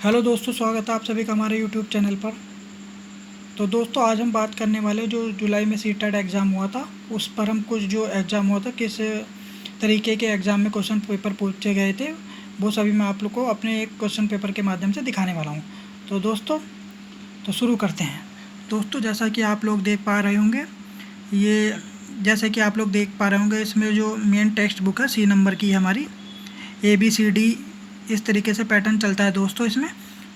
Hello दोस्तों, स्वागत है आप सभी का हमारे यूट्यूब चैनल पर। तो दोस्तों, आज हम बात करने वाले जो जुलाई में सीटेट एग्ज़ाम हुआ था, उस पर हम कुछ जो एग्ज़ाम हुआ था, किस तरीके के एग्ज़ाम में क्वेश्चन पेपर पूछे गए थे, वो सभी मैं आप लोग को अपने एक क्वेश्चन पेपर के माध्यम से दिखाने वाला हूँ। तो दोस्तों, तो शुरू करते हैं। दोस्तों, जैसा कि आप लोग देख पा रहे होंगे, ये जैसे कि आप लोग देख पा रहे होंगे, इसमें जो मेन टेक्स्ट बुक है सी नंबर की है हमारी, ABCD इस तरीके से पैटर्न चलता है दोस्तों इसमें।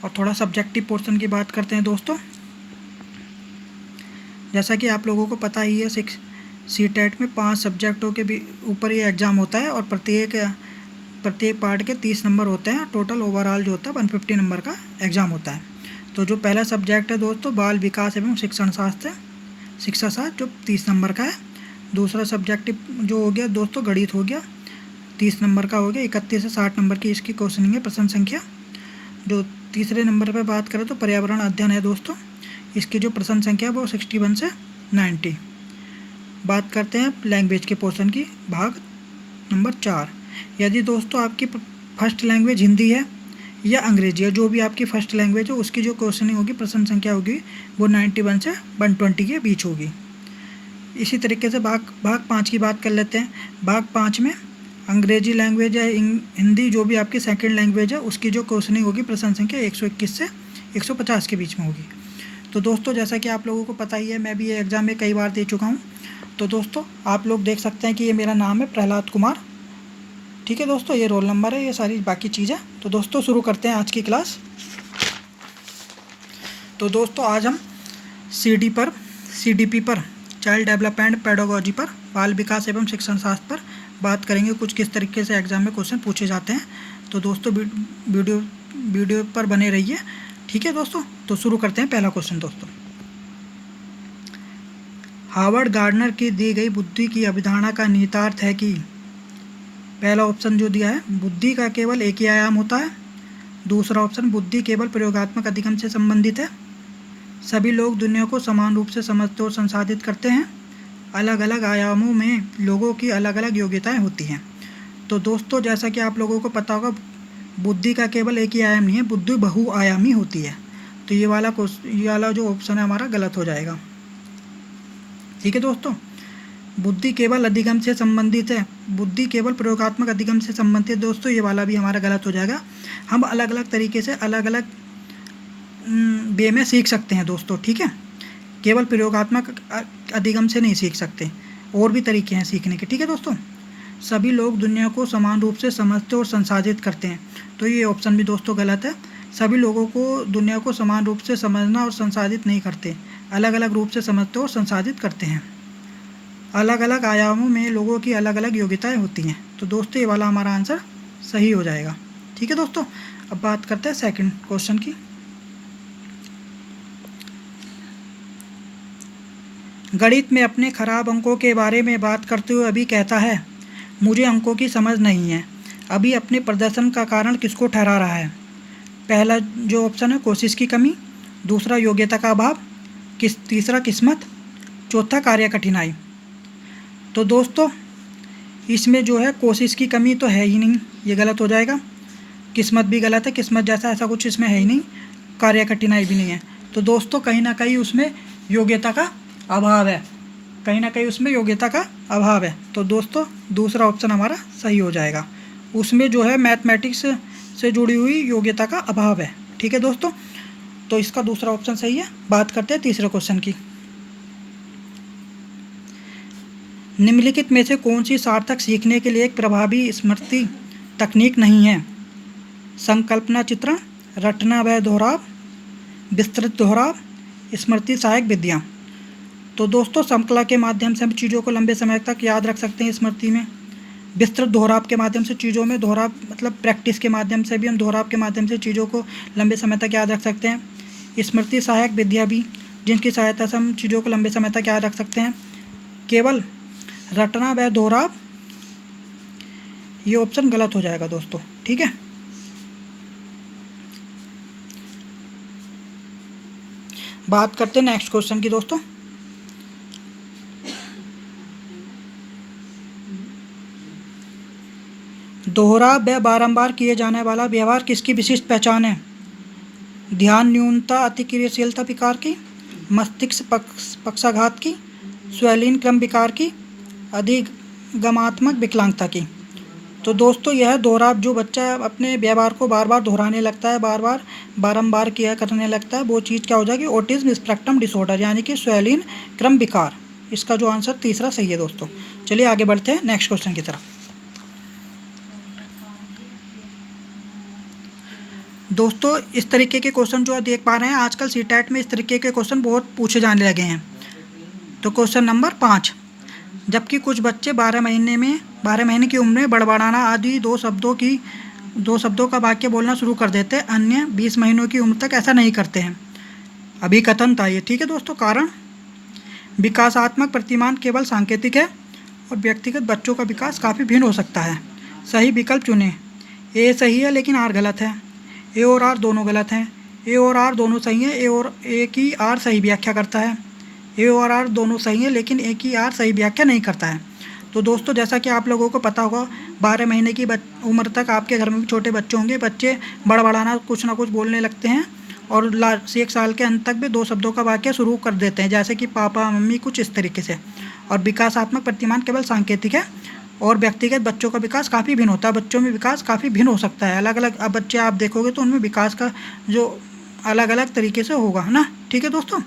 और थोड़ा सब्जेक्टिव पोर्शन की बात करते हैं दोस्तों। जैसा कि आप लोगों को पता ही है, सीटेट में 5 सब्जेक्टों के भी ऊपर ये एग्ज़ाम होता है और प्रत्येक पार्ट के 30 नंबर होते हैं। टोटल ओवरऑल जो होता है 150 नंबर का एग्ज़ाम होता है। तो जो पहला सब्जेक्ट है दोस्तों, बाल विकास एवं शिक्षण शास्त्र, शिक्षा शास्त्र, जो 30 नंबर का है। दूसरा सब्जेक्ट जो हो गया दोस्तों, गणित हो गया, 30 नंबर का हो गया। 31 से 60 नंबर की इसकी क्वेश्चनिंग है, प्रश्न संख्या। जो तीसरे नंबर पर बात करें तो पर्यावरण अध्ययन है दोस्तों, इसकी जो प्रश्न संख्या है वो 61 से 90। बात करते हैं लैंग्वेज के पोर्शन की, भाग नंबर 4। यदि दोस्तों आपकी फर्स्ट लैंग्वेज हिंदी है या अंग्रेजी है, जो भी आपकी फर्स्ट लैंग्वेज है, उसकी जो क्वेश्चनिंग होगी, प्रश्न संख्या होगी, वो 91 से 120 के बीच होगी। इसी तरीके से भाग 5 की बात कर लेते हैं। भाग 5 में अंग्रेजी लैंग्वेज है, हिंदी, जो भी आपकी सेकंड लैंग्वेज है, उसकी जो क्वेश्चनिंग होगी, प्रश्न संख्या 121 से 150 के बीच में होगी। तो दोस्तों, जैसा कि आप लोगों को पता ही है, मैं भी ये एग्ज़ाम में कई बार दे चुका हूँ। तो दोस्तों, आप लोग देख सकते हैं कि ये मेरा नाम है प्रहलाद कुमार। ठीक है दोस्तों, ये रोल नंबर है, ये सारी बाकी चीज़ें। तो दोस्तों, शुरू करते हैं आज की क्लास। तो दोस्तों, आज हम CDP पर, चाइल्ड डेवलपमेंट पेडागोजी पर, बाल विकास एवं शिक्षण शास्त्र पर बात करेंगे, कुछ किस तरीके से एग्ज़ाम में क्वेश्चन पूछे जाते हैं। तो दोस्तों, वीडियो पर बने रहिए। ठीक है दोस्तों, तो शुरू करते हैं। पहला क्वेश्चन दोस्तों, हार्वर्ड गार्डनर की दी गई बुद्धि की अवधारणा का निहितार्थ है कि, पहला ऑप्शन जो दिया है, बुद्धि का केवल एक ही आयाम होता है। दूसरा ऑप्शन, बुद्धि केवल प्रयोगात्मक अधिगम से संबंधित है। सभी लोग दुनिया को समान रूप से समझते और संसाधित करते हैं। अलग अलग आयामों में लोगों की अलग अलग योग्यताएं होती हैं। तो दोस्तों, जैसा कि आप लोगों को पता होगा, बुद्धि का केवल एक ही आयाम नहीं है, बुद्धि बहुआयामी होती है। तो ये वाला जो ऑप्शन है हमारा गलत हो जाएगा। ठीक है दोस्तों, बुद्धि केवल अधिगम से संबंधित है, बुद्धि केवल प्रयोगात्मक अधिगम से संबंधित है दोस्तों, ये वाला भी हमारा गलत हो जाएगा। हम अलग अलग तरीके से अलग अलग वे में सीख सकते हैं दोस्तों। ठीक है, केवल प्रयोगात्मक अधिगम से नहीं सीख सकते, और भी तरीके हैं सीखने के। ठीक है दोस्तों, सभी लोग दुनिया को समान रूप से समझते और संसाधित करते हैं। तो ये ऑप्शन भी दोस्तों गलत है। सभी लोगों को दुनिया को समान रूप से समझना और संसाधित नहीं करते, अलग अलग रूप से समझते और संसाधित करते हैं। अलग अलग आयामों में लोगों की अलग अलग योग्यताएं होती हैं। तो दोस्तों, ये वाला हमारा आंसर सही हो जाएगा। ठीक है दोस्तों, अब बात करते हैं सेकंड क्वेश्चन की। गणित में अपने खराब अंकों के बारे में बात करते हुए अभी कहता है, मुझे अंकों की समझ नहीं है। अभी अपने प्रदर्शन का कारण किसको ठहरा रहा है? पहला जो ऑप्शन है, कोशिश की कमी। दूसरा, योग्यता का अभाव। तीसरा, किस्मत। चौथा, कार्य कठिनाई। तो दोस्तों, इसमें जो है कोशिश की कमी तो है ही नहीं, ये गलत हो जाएगा। किस्मत भी गलत है, किस्मत जैसा ऐसा कुछ इसमें है ही नहीं। कार्य कठिनाई भी नहीं है। तो दोस्तों, कहीं ना कहीं उसमें योग्यता का अभाव है, कहीं ना कहीं उसमें योग्यता का अभाव है। तो दोस्तों, दूसरा ऑप्शन हमारा सही हो जाएगा। उसमें जो है मैथमेटिक्स से जुड़ी हुई योग्यता का अभाव है। ठीक है दोस्तों, तो इसका दूसरा ऑप्शन सही है। बात करते हैं तीसरे क्वेश्चन की। निम्नलिखित में से कौन सी सार्थक सीखने के लिए एक प्रभावी स्मृति तकनीक नहीं है? संकल्पना चित्रण, रटना व दोहराव, विस्तृत दोहराव, स्मृति सहायक विधियाँ। तो दोस्तों, श्रृंखला के माध्यम से हम चीज़ों को लंबे समय तक याद रख सकते हैं स्मृति में। विस्तृत दोहराव के माध्यम से चीज़ों में दोहराव, मतलब प्रैक्टिस के माध्यम से भी हम दोहराव के माध्यम से चीज़ों को लंबे समय तक याद रख सकते हैं। स्मृति सहायक विधियाँ भी, जिनकी सहायता से हम चीज़ों को लंबे समय तक याद रख सकते हैं। केवल रटना व दोहराव, ये ऑप्शन गलत हो जाएगा दोस्तों। ठीक है, बात करते हैं नेक्स्ट क्वेश्चन की दोस्तों। दोहरा व बारंबार किए जाने वाला व्यवहार किसकी विशिष्ट पहचान है? ध्यान न्यूनता अतिक्रियाशीलता विकार की, मस्तिष्क पक्षाघात की, स्वेलिन क्रम विकार की, अधिगमात्मक विकलांगता की। तो दोस्तों यह दोहराव, जो बच्चा अपने व्यवहार को बार बार दोहराने लगता है, बारंबार किया करने लगता है, वो चीज़ क्या हो जाएगी, ऑटिज्म स्पेक्ट्रम डिसऑर्डर यानी कि स्वेलिन क्रम विकार। इसका जो आंसर तीसरा सही है दोस्तों। चलिए आगे बढ़ते हैं नेक्स्ट क्वेश्चन की तरफ। दोस्तों इस तरीके के क्वेश्चन जो देख पा रहे हैं, आजकल सीटेट में इस तरीके के क्वेश्चन बहुत पूछे जाने लगे हैं। तो क्वेश्चन नंबर 5, जबकि कुछ बच्चे 12 महीने की उम्र में बड़बड़ाना आदि दो शब्दों का वाक्य बोलना शुरू कर देते हैं, अन्य 20 महीनों की उम्र तक ऐसा नहीं करते हैं। अभिकथन था ये, ठीक है दोस्तों। कारण, विकासात्मक प्रतिमान केवल सांकेतिक है और व्यक्तिगत बच्चों का विकास काफ़ी भिन्न हो सकता है। सही विकल्प चुनें। ए सही है लेकिन आर गलत है। ए और आर दोनों गलत हैं। ए और आर दोनों सही हैं। ए की आर सही व्याख्या करता है। ए और आर दोनों सही हैं लेकिन ए की आर सही व्याख्या नहीं करता है। तो दोस्तों जैसा कि आप लोगों को पता होगा, 12 महीने की उम्र तक आपके घर में भी छोटे बच्चे होंगे, बच्चे बड़बड़ाना कुछ ना कुछ बोलने लगते हैं और 1 साल के अंत तक भी 2 शब्दों का वाक्य शुरू कर देते हैं, जैसे कि पापा मम्मी, कुछ इस तरीके से। और विकासात्मक प्रतिमान केवल सांकेतिक है और व्यक्तिगत बच्चों का विकास काफ़ी भिन्न होता है। बच्चों में विकास काफ़ी भिन्न हो सकता है, अलग अलग। अब बच्चे आप देखोगे तो उनमें विकास का जो अलग अलग तरीके से होगा, है ना, ठीक है दोस्तों।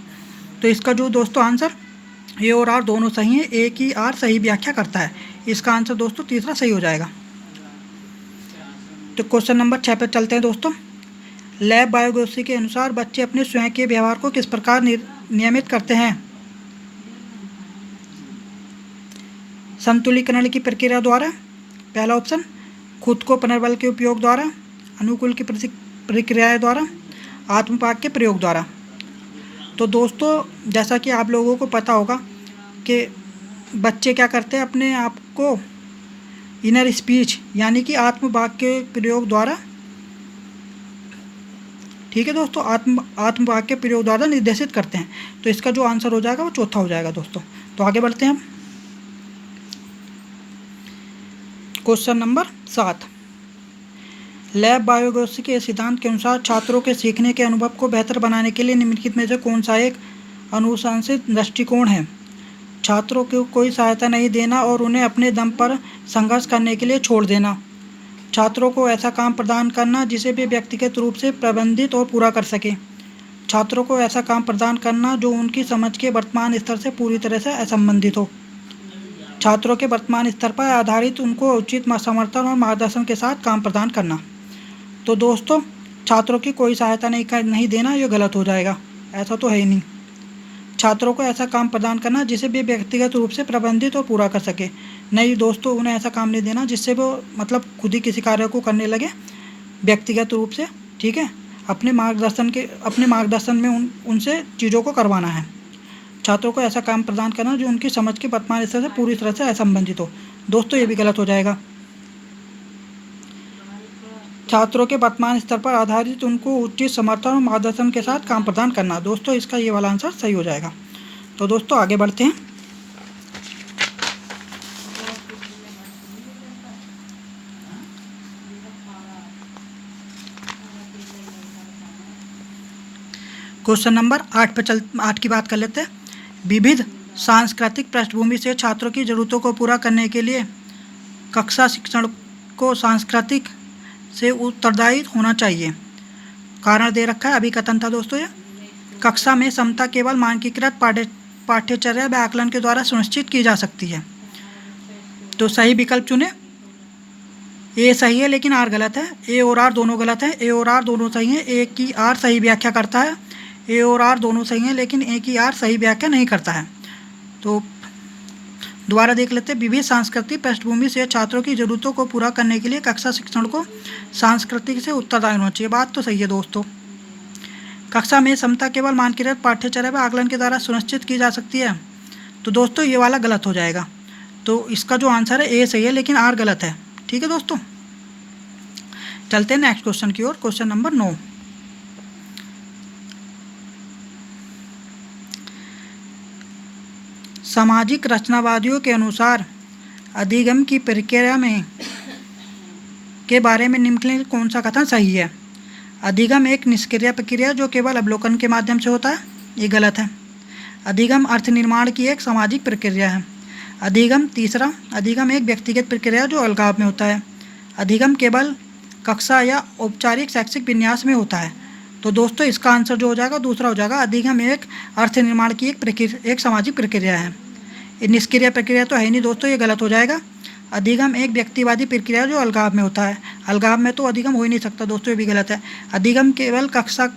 तो इसका जो दोस्तों आंसर, ए और आर दोनों सही हैं, ए की आर सही व्याख्या करता है। इसका आंसर दोस्तों तीसरा सही हो जाएगा। तो क्वेश्चन नंबर 6 पर चलते हैं दोस्तों। लैब बायोगोसी के अनुसार बच्चे अपने स्वयं के व्यवहार को किस प्रकार नियमित करते हैं? संतुलीकरण की प्रक्रिया द्वारा, पहला ऑप्शन, खुद को पुनर्बल के उपयोग द्वारा, अनुकूल की प्रक्रिया द्वारा, आत्मपाक के प्रयोग द्वारा। तो दोस्तों जैसा कि आप लोगों को पता होगा कि बच्चे क्या करते हैं, अपने आप को इनर स्पीच यानी कि आत्मवाक के प्रयोग द्वारा, ठीक है दोस्तों, आत्मवाक के प्रयोग द्वारा निर्देशित करते हैं। तो इसका जो आंसर हो जाएगा वो चौथा हो जाएगा दोस्तों। तो आगे बढ़ते हैं हम। क्वेश्चन नंबर 7, लैब बायोगोसी के सिद्धांत के अनुसार छात्रों के सीखने के अनुभव को बेहतर बनाने के लिए निम्नलिखित में से कौन सा एक अनुशंसित दृष्टिकोण है? छात्रों को कोई सहायता नहीं देना और उन्हें अपने दम पर संघर्ष करने के लिए छोड़ देना। छात्रों को ऐसा काम प्रदान करना जिसे वे व्यक्तिगत रूप से प्रबंधित और पूरा कर सकें। छात्रों को ऐसा काम प्रदान करना जो उनकी समझ के वर्तमान स्तर से पूरी तरह से असंबंधित हो। छात्रों के वर्तमान स्तर पर आधारित उनको उचित समर्थन और मार्गदर्शन के साथ काम प्रदान करना। तो दोस्तों छात्रों की कोई सहायता नहीं देना, ये गलत हो जाएगा, ऐसा तो है ही नहीं। छात्रों को ऐसा काम प्रदान करना जिसे वे व्यक्तिगत रूप से प्रबंधित और पूरा कर सके। नहीं दोस्तों, उन्हें ऐसा काम नहीं देना जिससे वो मतलब खुद ही किसी कार्य को करने लगे व्यक्तिगत रूप से, ठीक है। अपने मार्गदर्शन में उनसे चीज़ों को करवाना है। छात्रों को ऐसा काम प्रदान करना जो उनकी समझ के वर्तमान स्तर से पूरी तरह से असंबंधित हो। दोस्तों ये भी गलत हो जाएगा। छात्रों के वर्तमान स्तर पर आधारित उनको उचित समर्थन और मार्गदर्शन के साथ काम प्रदान करना। दोस्तों इसका ये वाला आंसर सही हो जाएगा। तो दोस्तों आगे बढ़ते हैं। क्वेश्चन नंबर 8 की बात कर लेते हैं। विविध सांस्कृतिक पृष्ठभूमि से छात्रों की ज़रूरतों को पूरा करने के लिए कक्षा शिक्षण को सांस्कृतिक से उत्तरदायी होना चाहिए। कारण दे रखा है, अभिकथन था दोस्तों ये। कक्षा में समता केवल मानकीकृत पाठ्यचर्या व आकलन के द्वारा सुनिश्चित की जा सकती है। तो सही विकल्प चुने। ए सही है लेकिन आर गलत है। ए और आर दोनों गलत हैं। ए और आर दोनों सही हैं। ए की आर सही व्याख्या करता है। ए और आर दोनों सही हैं लेकिन ए की आर सही व्याख्या नहीं करता है। तो दोबारा देख लेते हैं। विविध सांस्कृतिक पृष्ठभूमि से छात्रों की ज़रूरतों को पूरा करने के लिए कक्षा शिक्षण को सांस्कृतिक से उत्तरदायी होना चाहिए। बात तो सही है दोस्तों। कक्षा में समता केवल मानकीकृत पाठ्यचर्या व आकलन के द्वारा सुनिश्चित की जा सकती है। तो दोस्तों ये वाला गलत हो जाएगा। तो इसका जो आंसर है ए सही है लेकिन आर गलत है। ठीक है दोस्तों, चलते हैं नेक्स्ट क्वेश्चन की ओर। क्वेश्चन नंबर 9, सामाजिक रचनावादियों के अनुसार अधिगम की प्रक्रिया में के बारे में निम्नलिखित कौन सा कथन सही है? अधिगम एक निष्क्रिय प्रक्रिया जो केवल अवलोकन के माध्यम से होता है, ये गलत है। अधिगम अर्थ निर्माण की एक सामाजिक प्रक्रिया है। तीसरा, अधिगम एक व्यक्तिगत प्रक्रिया जो अलगाव में होता है। अधिगम केवल कक्षा या औपचारिक शैक्षिक विन्यास में होता है। तो दोस्तों इसका आंसर जो हो जाएगा दूसरा हो जाएगा। अधिगम एक अर्थ निर्माण की एक सामाजिक प्रक्रिया है। ये निष्क्रिय प्रक्रिया तो है ही नहीं दोस्तों, ये गलत हो जाएगा। अधिगम एक व्यक्तिवादी प्रक्रिया जो अलगाव में होता है। अलगाव में तो अधिगम हो ही नहीं सकता दोस्तों, ये भी गलत है। अधिगम केवल कक्षा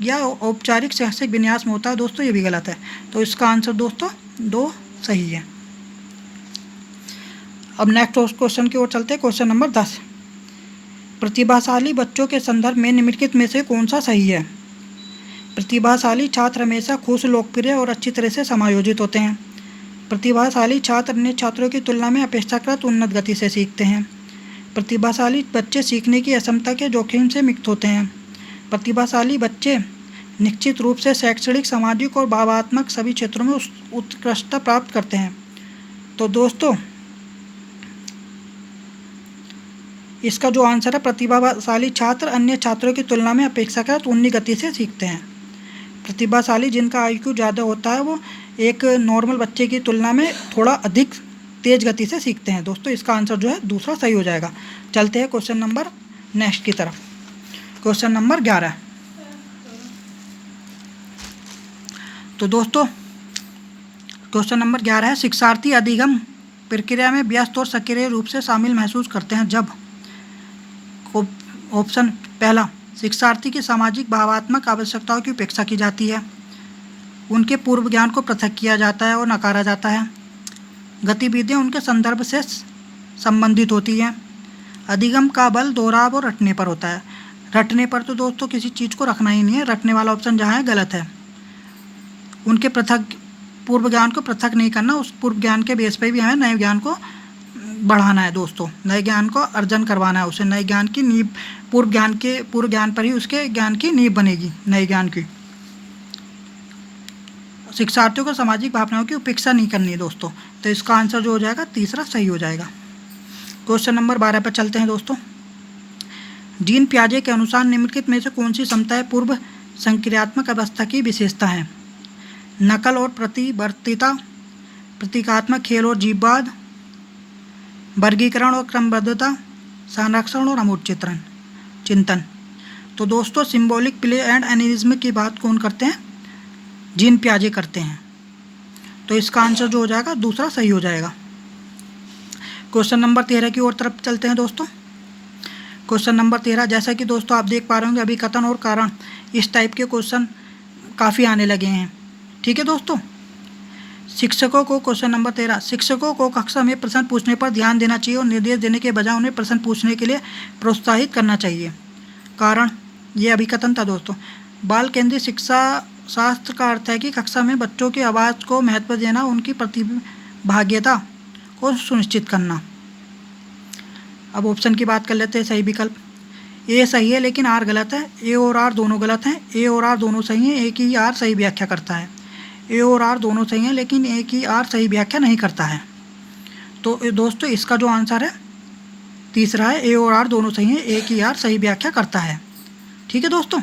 या औपचारिक शैक्षिक विन्यास में होता है दोस्तों, ये भी गलत है। तो इसका आंसर दोस्तों 2 सही है। अब नेक्स्ट क्वेश्चन की ओर चलते हैं। क्वेश्चन नंबर 10, प्रतिभाशाली बच्चों के संदर्भ में निम्नलिखित में से कौन सा सही है? प्रतिभाशाली छात्र हमेशा खुश, लोकप्रिय और अच्छी तरह से समायोजित होते हैं। प्रतिभाशाली छात्र अन्य छात्रों की तुलना में अपेक्षाकृत उन्नत गति से सीखते हैं। प्रतिभाशाली बच्चे सीखने की अक्षमता के जोखिम से मुक्त होते हैं। प्रतिभाशाली बच्चे निश्चित रूप से शैक्षणिक, सामाजिक और भावनात्मक सभी क्षेत्रों में उत्कृष्टता प्राप्त करते हैं। तो दोस्तों इसका जो आंसर है, प्रतिभाशाली छात्र अन्य छात्रों की तुलना में अपेक्षाकृत उन्नत गति से सीखते हैं। प्रतिभाशाली जिनका IQ ज़्यादा होता है वो एक नॉर्मल बच्चे की तुलना में थोड़ा अधिक तेज गति से सीखते हैं। दोस्तों इसका आंसर जो है दूसरा सही हो जाएगा। चलते हैं क्वेश्चन नंबर नेक्स्ट की तरफ। Question number 11। तो दोस्तों क्वेश्चन नंबर 11 है, शिक्षार्थी अधिगम प्रक्रिया में व्यस्त और सक्रिय रूप से शामिल महसूस करते हैं जब। ऑप्शन पहला, शिक्षार्थी की सामाजिक भावनात्मक आवश्यकताओं की उपेक्षा की जाती है, उनके पूर्व ज्ञान को पृथक किया जाता है और नकारा जाता है, गतिविधियां उनके संदर्भ से संबंधित होती हैं, अधिगम का बल दोहराव और रटने पर होता है। रटने पर तो दोस्तों किसी चीज़ को रखना ही नहीं है, रटने वाला ऑप्शन जहाँ है गलत है। उनके पूर्व ज्ञान को पृथक नहीं करना, उस पूर्व ज्ञान के बेस पर भी हमें नए ज्ञान को बढ़ाना है दोस्तों, नए ज्ञान को अर्जन करवाना है उसे। नए ज्ञान की नींव पूर्व ज्ञान पर ही उसके ज्ञान की नींव बनेगी नए ज्ञान की। शिक्षार्थियों को सामाजिक भावनाओं की उपेक्षा नहीं करनी है दोस्तों। तो इसका आंसर जो हो जाएगा तीसरा सही हो जाएगा। क्वेश्चन नंबर 12 पर चलते हैं दोस्तों। जीन पियाजे के अनुसार निम्नलिखित में से कौन सी क्षमताएं पूर्व संक्रियात्मक अवस्था की विशेषता है? नकल और प्रतिवर्तिता, प्रतीकात्मक खेल और जीववाद, वर्गीकरण और क्रमबद्धता, संरक्षण और अमूर्त चिंतन। तो दोस्तों सिंबॉलिक प्ले एंड एनालिज्म की बात कौन करते हैं? जीन पियाजे करते हैं। तो इसका आंसर जो हो जाएगा दूसरा सही हो जाएगा। क्वेश्चन नंबर 13 की ओर तरफ चलते हैं दोस्तों। क्वेश्चन नंबर 13, जैसा कि दोस्तों आप देख पा रहे होंगे अभिकथन और कारण इस टाइप के क्वेश्चन काफ़ी आने लगे हैं। ठीक है दोस्तों, शिक्षकों को क्वेश्चन नंबर 13, शिक्षकों को कक्षा में प्रश्न पूछने पर ध्यान देना चाहिए और निर्देश देने के बजाय उन्हें प्रश्न पूछने के लिए प्रोत्साहित करना चाहिए। कारण, ये अभिकथन था दोस्तों। बाल केंद्रित शिक्षा शास्त्र का अर्थ है कि कक्षा में बच्चों की आवाज़ को महत्व देना, उनकी प्रतिभागिता को सुनिश्चित करना। अब ऑप्शन की बात कर लेते हैं। सही विकल्प ए सही है लेकिन आर गलत है। ए और आर दोनों गलत हैं। ए और आर दोनों सही हैं, एक ही आर सही व्याख्या करता है। ए और आर दोनों सही हैं लेकिन एक ही आर सही व्याख्या नहीं करता है। तो दोस्तों इसका जो आंसर है तीसरा है, ए और आर दोनों सही हैं, एक ही आर सही व्याख्या करता है। ठीक है दोस्तों,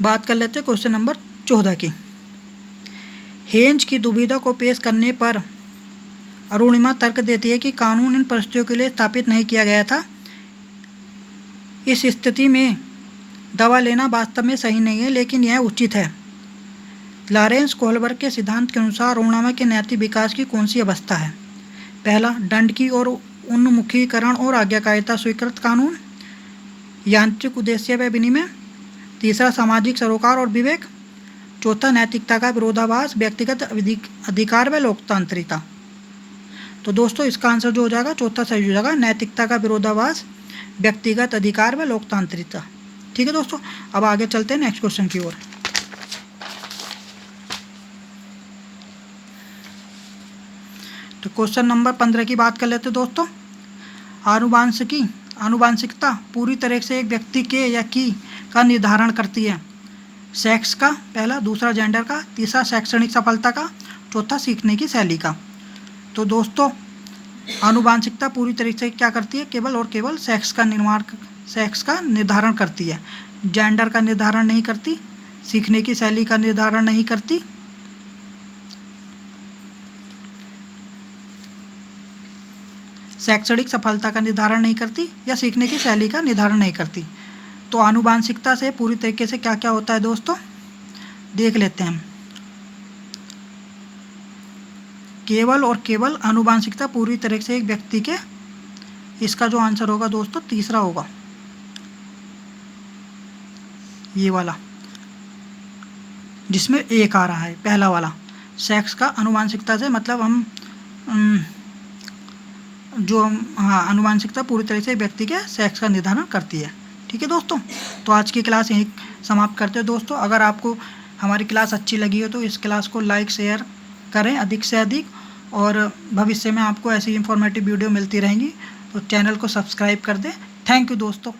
बात कर लेते हैं क्वेश्चन नंबर 14 की। हेंज की दुविधा को पेश करने पर अरुणिमा तर्क देती है कि कानून इन परिस्थितियों के लिए स्थापित नहीं किया गया था। इस स्थिति में दवा लेना वास्तव में सही नहीं है लेकिन यह उचित है। लॉरेंस कोहलबर्ग के सिद्धांत के अनुसार अरुणिमा के नैतिक विकास की कौन सी अवस्था है? पहला, दंड की और उन्मुखीकरण और आज्ञाकारिता स्वीकृत कानून, यांत्रिक उद्देश्य व विनिमय, तीसरा सामाजिक सरोकार और विवेक, चौथा नैतिकता का विरोधाभास, व्यक्तिगत अधिकार व लोकतांत्रिकता। तो दोस्तों इसका आंसर जो हो जाएगा चौथा सही हो जाएगा, नैतिकता का विरोधाभास, व्यक्तिगत अधिकार व लोकतांत्रिकता। ठीक है दोस्तों, अब आगे चलते हैं नेक्स्ट क्वेश्चन की ओर। तो क्वेश्चन नंबर 15 की बात कर लेते हैं दोस्तों। आनुवांशिकता पूरी तरह से एक व्यक्ति के या की का निर्धारण करती है। सेक्स का, पहला, दूसरा जेंडर का, तीसरा शैक्षणिक सफलता का, चौथा सीखने की शैली का। तो दोस्तों आनुवांशिकता पूरी तरीके से क्या करती है? केवल और केवल सेक्स का निर्माण सेक्स का निर्धारण करती है, जेंडर का निर्धारण नहीं करती, सीखने की शैली का निर्धारण नहीं करती, शैक्षणिक सफलता का निर्धारण नहीं करती या सीखने की शैली का निर्धारण नहीं करती। तो आनुवांशिकता से पूरी तरीके से क्या क्या होता है दोस्तों, देख लेते हैं। केवल और केवल आनुवांशिकता पूरी तरह से एक व्यक्ति के, इसका जो आंसर होगा दोस्तों तीसरा होगा, ये वाला जिसमें एक आ रहा है, पहला वाला। सेक्स का आनुवांशिकता से मतलब हाँ, आनुवांशिकता पूरी तरह से व्यक्ति के सेक्स का निर्धारण करती है। ठीक है दोस्तों, तो आज की क्लास यहीं समाप्त करते हैं दोस्तों। अगर आपको हमारी क्लास अच्छी लगी हो तो इस क्लास को लाइक शेयर करें अधिक से अधिक, और भविष्य में आपको ऐसी इंफॉर्मेटिव वीडियो मिलती रहेंगी, तो चैनल को सब्सक्राइब कर दें। थैंक यू दोस्तों।